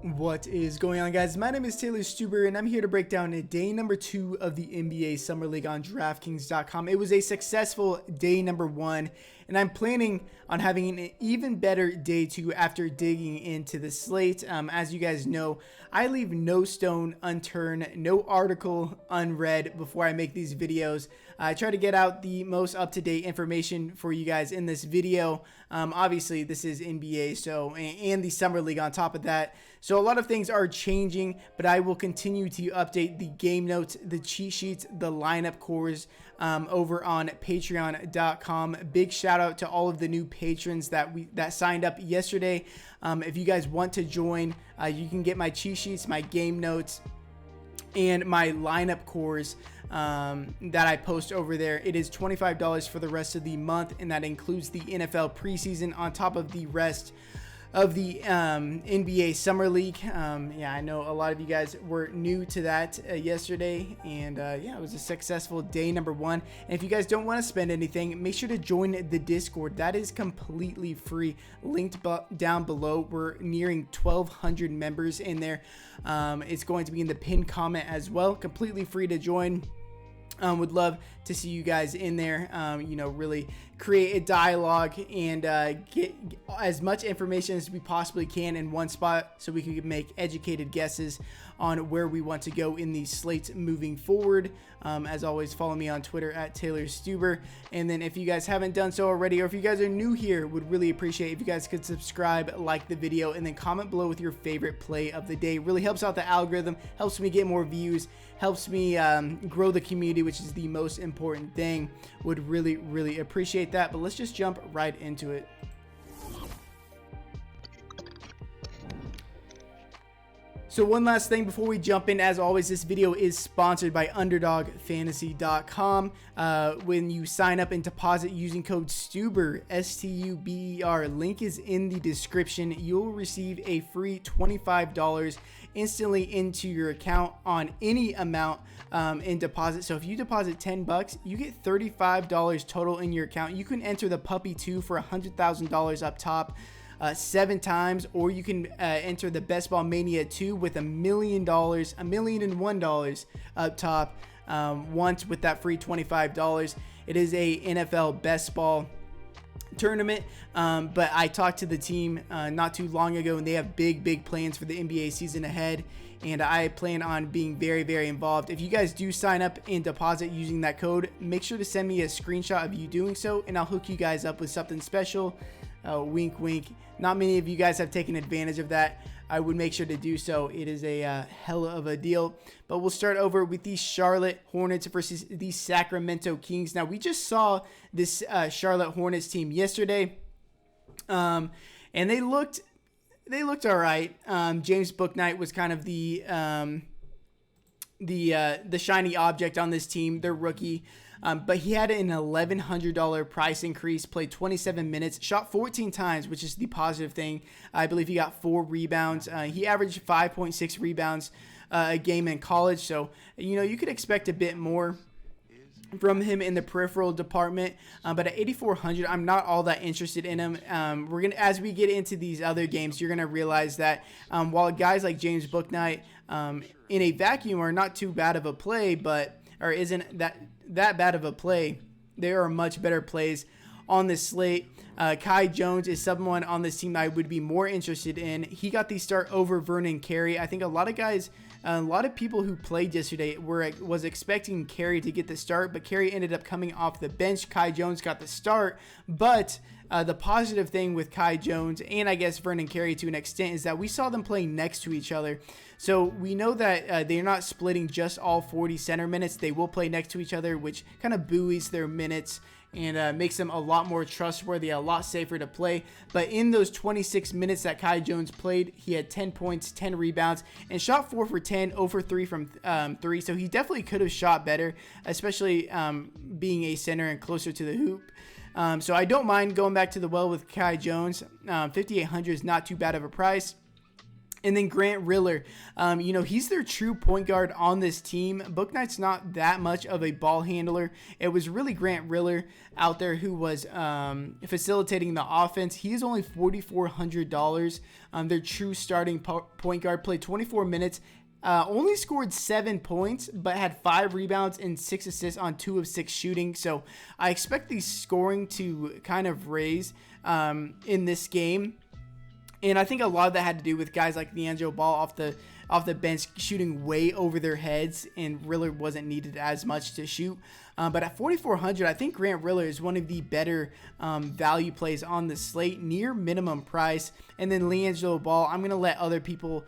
What is going on, guys? My name is Taylor Stuber, and I'm here to break down day number 2 of the NBA Summer League on Draftkings.com. It was a successful day number 1, and I'm planning on having an even better day 2 after digging into the slate. As you guys know, I leave no stone unturned, no article unread before I make these videos. I try to get out the most up-to-date information for you guys in this video. Obviously, this is NBA, and the Summer League on top of that. So a lot of things are changing, but I will continue to update the game notes, the cheat sheets, the lineup cores over on patreon.com. Big shout out to all of the new patrons that signed up yesterday. If you guys want to join, you can get my cheat sheets, my game notes, and my lineup cores that I post over there. It is $25 for the rest of the month, and that includes the NFL preseason on top of the rest of the NBA Summer League. Yeah, I know a lot of you guys were new to that yesterday, and yeah, it was a successful day number 1. And if you guys don't want to spend anything, make sure to join the Discord. That is completely free, linked down below. We're nearing 1,200 members in there. It's going to be in the pinned comment as well. Completely free to join. Would love to see you guys in there, really create a dialogue and get as much information as we possibly can in one spot so we can make educated guesses on where we want to go in these slates moving forward. As always, follow me on Twitter at Taylor Stuber. And then if you guys haven't done so already, or if you guys are new here, would really appreciate if you guys could subscribe, like the video, and then comment below with your favorite play of the day. It really helps out the algorithm, helps me get more views, helps me grow the community, which is the most important thing. Would really appreciate that. But let's just jump right into it. So one last thing before we jump in, as always, this video is sponsored by UnderdogFantasy.com. When you sign up and deposit using code STUBER, S-T-U-B-E-R, link is in the description. You'll receive a free $25 instantly into your account on any amount in deposit. So if you deposit 10 bucks, you get $35 total in your account. You can enter the Puppy 2 for $100,000 up top. 7 times, or you can enter the Best Ball Mania 2 with $1 million, $1,001 up top once with that free $25. It is a NFL Best Ball tournament, but I talked to the team not too long ago, and they have big plans for the NBA season ahead, and I plan on being very involved. If you guys do sign up and deposit using that code, make sure to send me a screenshot of you doing so, and I'll hook you guys up with something special. Wink wink. Not many of you guys have taken advantage of that. I would make sure to do so. It is a hell of a deal. But we'll start over with the Charlotte Hornets versus the Sacramento Kings. Now, we just saw this Charlotte Hornets team yesterday, and they looked all right. James Bouknight was kind of the shiny object on this team, their rookie. But he had an $1,100 price increase, played 27 minutes, shot 14 times, which is the positive thing. I believe he got 4 rebounds. He averaged 5.6 rebounds a game in college. So, you could expect a bit more from him in the peripheral department, but at 8,400, I'm not all that interested in him. As we get into these other games, you're gonna realize that while guys like James Bouknight in a vacuum are not too bad of a play, or isn't that bad of a play, there are much better plays on this slate. Kai Jones is someone on this team I would be more interested in. He got the start over Vernon Carey. I think a lot of people who played yesterday was expecting Carey to get the start, but Carey ended up coming off the bench. Kai Jones got the start, but the positive thing with Kai Jones and I guess Vernon Carey to an extent is that we saw them playing next to each other. So we know that they're not splitting just all 40 center minutes. They will play next to each other, which kind of buoys their minutes and makes them a lot more trustworthy, a lot safer to play. But in those 26 minutes that Kai Jones played, he had 10 points, 10 rebounds, and shot 4 for 10, 0 for 3 from 3. So he definitely could have shot better, especially being a center and closer to the hoop. So I don't mind going back to the well with Kai Jones. 5,800 is not too bad of a price. And then Grant Riller, he's their true point guard on this team. Bouknight's not that much of a ball handler. It was really Grant Riller out there who was facilitating the offense. He's only $4,400. Their true starting point guard, played 24 minutes, only scored 7 points, but had 5 rebounds and 6 assists on 2 of 6 shooting. So I expect the scoring to kind of raise in this game. And I think a lot of that had to do with guys like D'Angelo Ball off the bench shooting way over their heads, and Riller wasn't needed as much to shoot. But at 4,400, I think Grant Riller is one of the better value plays on the slate, near minimum price. And then D'Angelo Ball, I'm going to let other people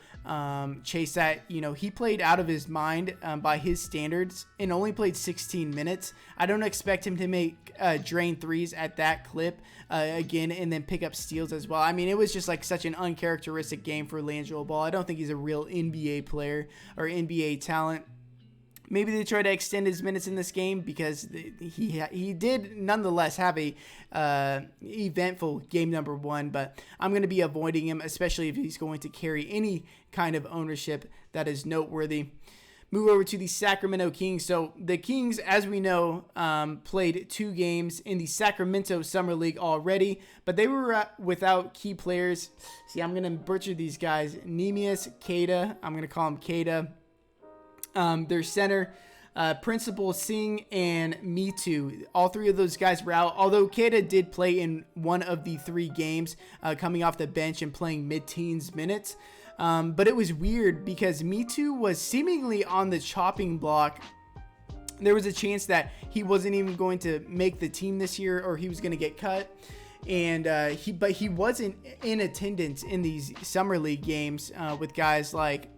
chase that. He played out of his mind by his standards and only played 16 minutes. I don't expect him to make drain threes at that clip again and then pick up steals as well. I mean, it was just like such an uncharacteristic game for D'Angelo Ball. I don't think he's a real NBA player or NBA talent. Maybe they try to extend his minutes in this game because he did nonetheless have a eventful game number 1, but I'm going to be avoiding him, especially if he's going to carry any kind of ownership that is noteworthy. Move over to the Sacramento Kings. So the Kings, as we know, played 2 games in the Sacramento Summer League already, but they were without key players. See, I'm going to butcher these guys. Neemias Queta. I'm going to call him Queta. Their center, Principal Singh, and Me Too. All 3 of those guys were out, although Queta did play in one of the 3 games, coming off the bench and playing mid-teens minutes. But it was weird because Me Too was seemingly on the chopping block. There was a chance that he wasn't even going to make the team this year, or he was going to get cut. And he wasn't in attendance in these Summer League games with guys like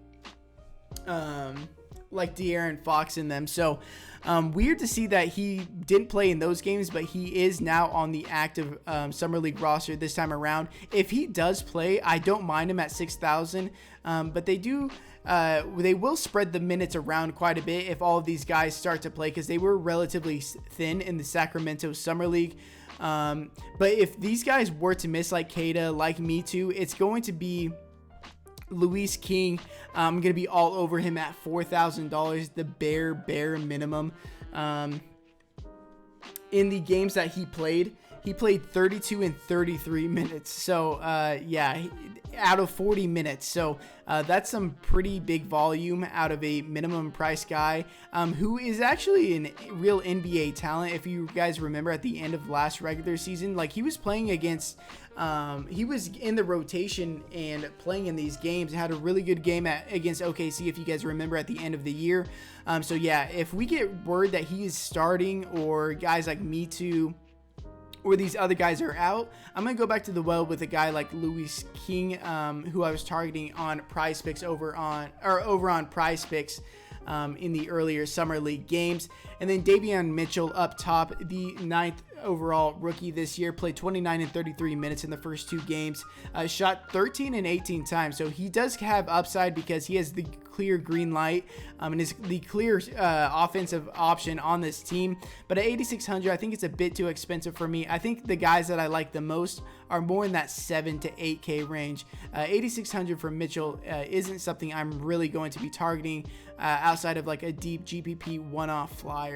De'Aaron Fox in them. So weird to see that he didn't play in those games, but he is now on the active Summer League roster this time around. If he does play, I don't mind him at 6,000, but they will spread the minutes around quite a bit if all of these guys start to play, because they were relatively thin in the Sacramento Summer League. But if these guys were to miss, like Queta, like Me Too, it's going to be Luis King. I'm going to be all over him at $4,000, the bare minimum. In the games that he played 32 and 33 minutes. So, out of 40 minutes. So, that's some pretty big volume out of a minimum price guy, who is actually a real NBA talent. If you guys remember at the end of last regular season, like he was playing against, he was in the rotation and playing in these games, had a really good game against OKC, if you guys remember at the end of the year. So yeah, if we get word that he is starting, or guys like Me Too or these other guys are out, I'm going to go back to the well with a guy like Luis King, who I was targeting on Prize Picks over on Prize Picks in the earlier Summer League games. And then Davion Mitchell up top, the 9th overall rookie this year, played 29 and 33 minutes in the first 2 games, shot 13 and 18 times. So he does have upside because he has the clear green light and is the clear offensive option on this team. But at 8,600, I think it's a bit too expensive for me. I think the guys that I like the most are more in that 7 to 8K range. 8,600 for Mitchell isn't something I'm really going to be targeting outside of like a deep GPP one-off flyer.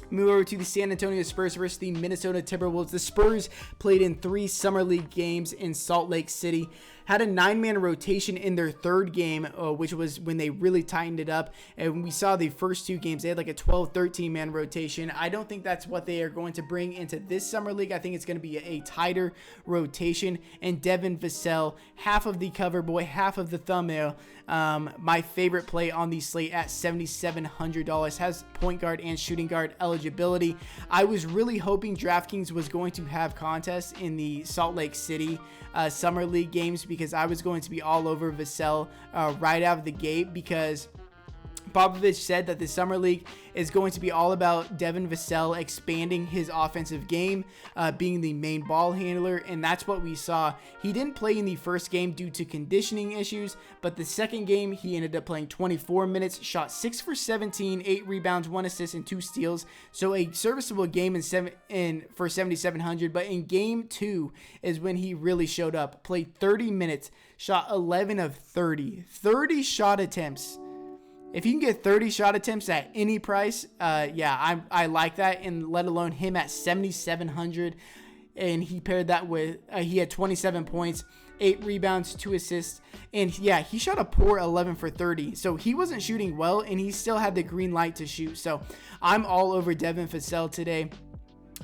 Move over to the San Antonio Spurs versus the Minnesota Timberwolves. The Spurs played in 3 Summer League games in Salt Lake City. Had a 9-man rotation in their 3rd game, which was when they really tightened it up. And we saw the first 2 games, they had like a 12, 13-man rotation. I don't think that's what they are going to bring into this Summer League. I think it's going to be a tighter rotation. And Devin Vassell, half of the cover boy, half of the thumbnail. My favorite play on the slate at $7,700, has point guard and shooting guard eligibility. I was really hoping Draftkings was going to have contests in the Salt Lake City Summer League games, because I was going to be all over Vassell right out of the gate, because Popovich said that the Summer League is going to be all about Devin Vassell expanding his offensive game, being the main ball handler, and that's what we saw. He didn't play in the first game due to conditioning issues, but the second game, he ended up playing 24 minutes, shot 6 for 17, 8 rebounds, 1 assist, and 2 steals. So a serviceable game for 7,700, but in game 2 is when he really showed up. Played 30 minutes, shot 11 of 30 shot attempts. If you can get 30 shot attempts at any price, yeah, I like that. And let alone him at 7,700. And he paired that with, he had 27 points, 8 rebounds, 2 assists. And yeah, he shot a poor 11 for 30. So he wasn't shooting well, and he still had the green light to shoot. So I'm all over Devin Vassell today.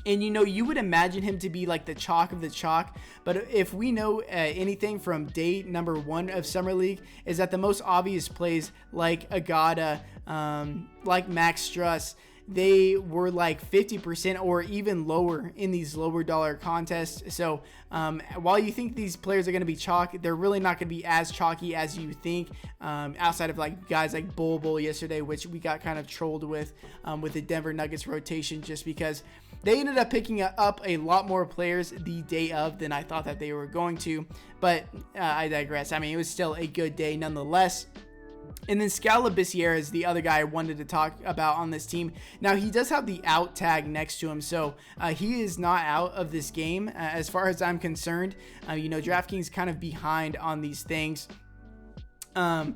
And, you know, you would imagine him to be like the chalk of the chalk. But if we know anything from day number 1 of Summer League, is that the most obvious plays like Agata, like Max Struss, they were like 50% or even lower in these lower dollar contests. So while you think these players are going to be chalk, they're really not going to be as chalky as you think, outside of like guys like Bol yesterday, which we got kind of trolled with the Denver Nuggets rotation, just because they ended up picking up a lot more players the day of than I thought that they were going to. But I digress. I mean, it was still a good day nonetheless. And then Scalabissiere is the other guy I wanted to talk about on this team. Now, he does have the out tag next to him, so he is not out of this game as far as I'm concerned. You know, Draftkings kind of behind on these things. And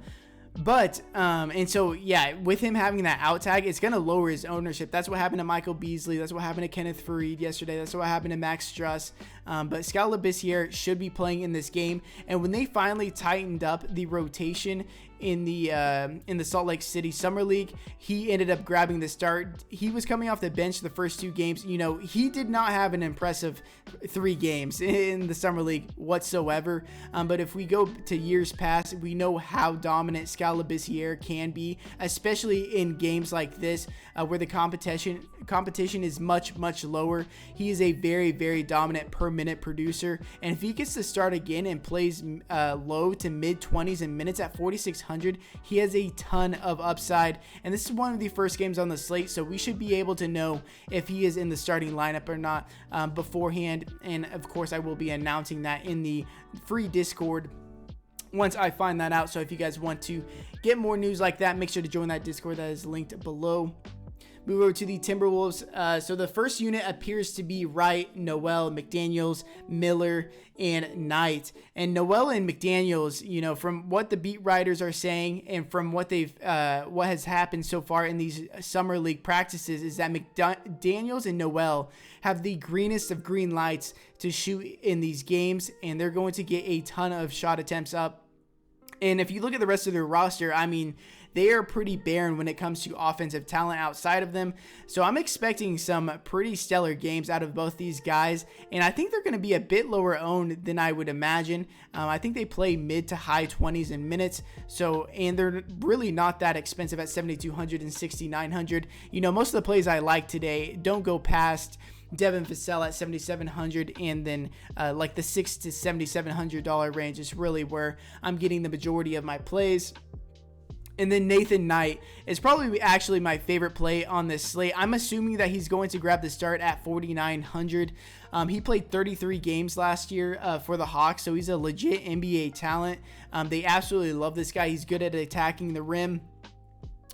so, yeah, with him having that out tag, it's going to lower his ownership. That's what happened to Michael Beasley. That's what happened to Kenneth Faried yesterday. That's what happened to Max Struss. But Scalabissiere should be playing in this game. And when they finally tightened up the rotation in the Salt Lake City Summer League, he ended up grabbing the start. He was coming off the bench the first 2 games. You know, he did not have an impressive 3 games in the Summer League whatsoever. But if we go to years past, we know how dominant Scalabissiere can be, especially in games like this where the competition is much lower. He is a very, very dominant per minute producer. And if he gets to start again and plays low to mid 20s in minutes at 4,600, he has a ton of upside. And this is one of the first games on the slate, so we should be able to know if he is in the starting lineup or not beforehand. And of course, I will be announcing that in the free Discord once I find that out. So if you guys want to get more news like that, make sure to join that Discord that is linked below. Move over to the Timberwolves. So the first unit appears to be Wright, Noel, McDaniels, Miller, and Knight. And Noel and McDaniels, you know, from what the beat writers are saying and from what what has happened so far in these summer league practices, is that McDaniels and Noel have the greenest of green lights to shoot in these games, and they're going to get a ton of shot attempts up. And if you look at the rest of their roster, I mean, they are pretty barren when it comes to offensive talent outside of them. So I'm expecting some pretty stellar games out of both these guys. And I think they're going to be a bit lower owned than I would imagine. I think they play mid to high 20s in minutes. So, and they're really not that expensive at 7,200 and 6,900. You know, most of the plays I like today don't go past Devin Vassell at 7,700, and then like the $6,000 to $7,700 range is really where I'm getting the majority of my plays. And then Nathan Knight is probably actually my favorite play on this slate. I'm assuming that he's going to grab the start at 4,900. He played 33 games last year for the Hawks, so he's a legit NBA talent. They absolutely love this guy. He's good at attacking the rim.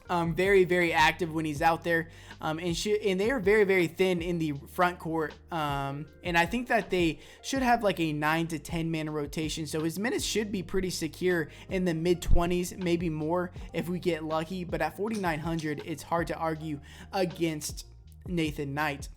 Very, very active when he's out there. And they are very, very thin in the front court. And I think that they should have like a 9 to 10 man rotation. So his minutes should be pretty secure in the mid 20s, maybe more if we get lucky. But at 4,900, it's hard to argue against Nathan Knight.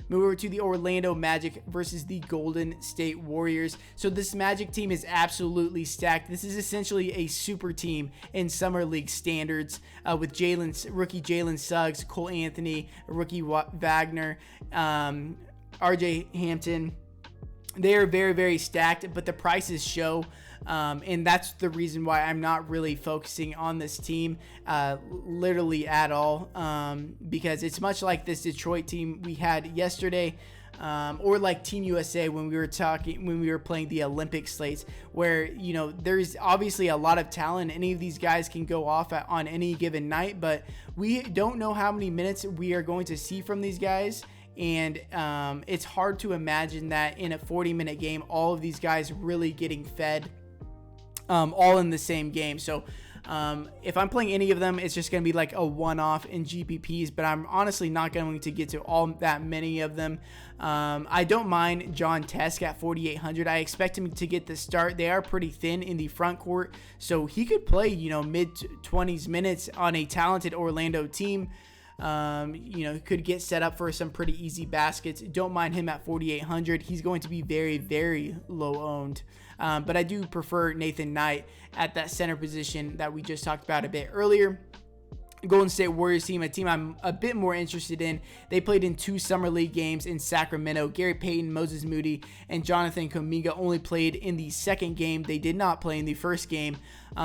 Move over to the Orlando Magic versus the Golden State Warriors. So this Magic team is absolutely stacked. This is essentially a super team in Summer League standards with rookie Jalen Suggs, Cole Anthony, rookie Wagner, RJ Hampton. They are very, very stacked, but the prices show. And that's the reason why I'm not really focusing on this team literally at all, because it's much like this Detroit team we had yesterday, or like Team USA when we were playing the Olympic slates, where, you know, there's obviously a lot of talent. Any of these guys can go off on any given night, but we don't know how many minutes we are going to see from these guys. And it's hard to imagine that in a 40-minute game, all of these guys really getting fed all in the same game. So If I'm playing any of them, it's just going to be like a one-off in GPPs, but I'm honestly not going to get to all that many of them. I don't mind John Tesk at 4,800. I expect him to get the start. They are pretty thin in the front court, so he could play, mid-20s minutes on a talented Orlando team. Could get set up for some pretty easy baskets. Don't mind him at 4,800. He's going to be very, very low owned. But I do prefer Nathan Knight at that center position that we just talked about a bit earlier. Golden State Warriors team, a team I'm a bit more interested in. They played in 2 Summer League games in Sacramento. Gary Payton, Moses Moody, and Jonathan Kuminga only played in the second game. They did not play in the first game.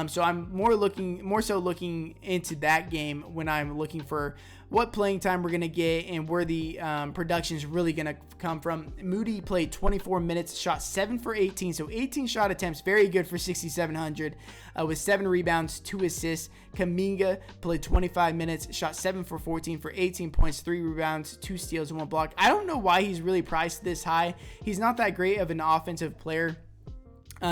So I'm more so looking into that game when I'm looking for what playing time we're going to get and where the production is really going to come from. Moody played 24 minutes, shot 7 for 18, so 18 shot attempts, very good for 6,700, with 7 rebounds, 2 assists. Kuminga played 25 minutes, shot 7 for 14 for 18 points, 3 rebounds, 2 steals, and 1 block. I don't know why he's really priced this high. He's not that great of an offensive player.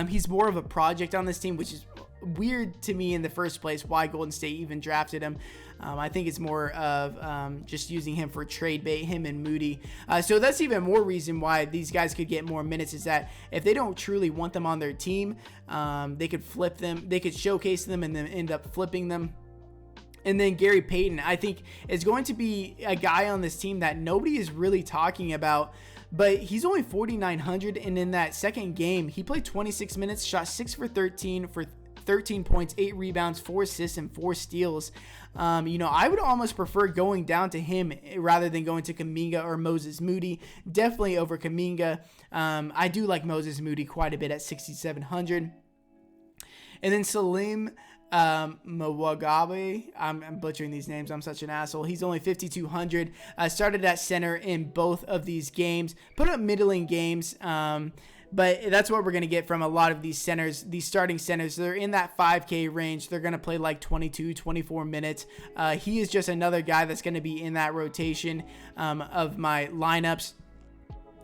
He's more of a project on this team, which is weird to me in the first place, why Golden State even drafted him. I think it's more of just using him for trade bait, him and Moody. So that's even more reason why these guys could get more minutes, is that if they don't truly want them on their team, they could flip them, they could showcase them and then end up flipping them. And then Gary Payton, I think, is going to be a guy on this team that nobody is really talking about, but he's only 4,900, and in that second game, he played 26 minutes, shot 6 for 13 for 13 points, 8 rebounds, 4 assists, and 4 steals. I would almost prefer going down to him rather than going to Kuminga or Moses Moody. Definitely over Kuminga. I do like Moses Moody quite a bit at 6,700. And then Salim Mwagabe, I'm butchering these names, I'm such an asshole. He's only 5,200. Started at center in both of these games. Put up middling games. But that's what we're going to get from a lot of these centers, these starting centers. They're in that 5K range. They're going to play like 22, 24 minutes. He is just another guy that's going to be in that rotation of my lineups.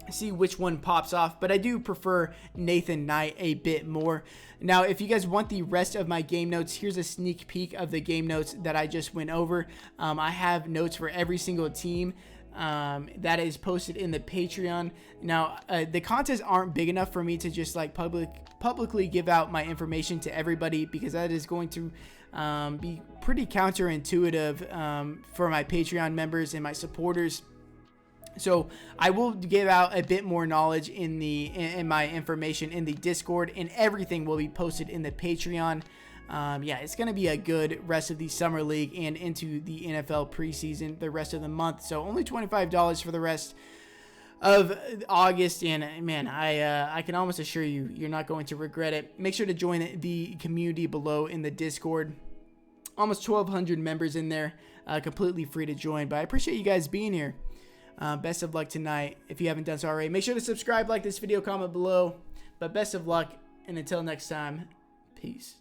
See which one pops off, but I do prefer Nathan Knight a bit more. Now, if you guys want the rest of my game notes, here's a sneak peek of the game notes that I just went over. I have notes for every single team that is posted in the Patreon. Now, the contests aren't big enough for me to just like publicly give out my information to everybody, because that is going to be pretty counterintuitive for my Patreon members and my supporters. So I will give out a bit more knowledge in my information in the Discord, and everything will be posted in the Patreon. It's going to be a good rest of the Summer League and into the NFL preseason the rest of the month. So only $25 for the rest of August, and man, I can almost assure you, you're not going to regret it. Make sure to join the community below in the Discord. Almost 1,200 members in there, completely free to join, but I appreciate you guys being here. Best of luck tonight. If you haven't done so already, make sure to subscribe, like this video, comment below. But best of luck, and until next time, peace.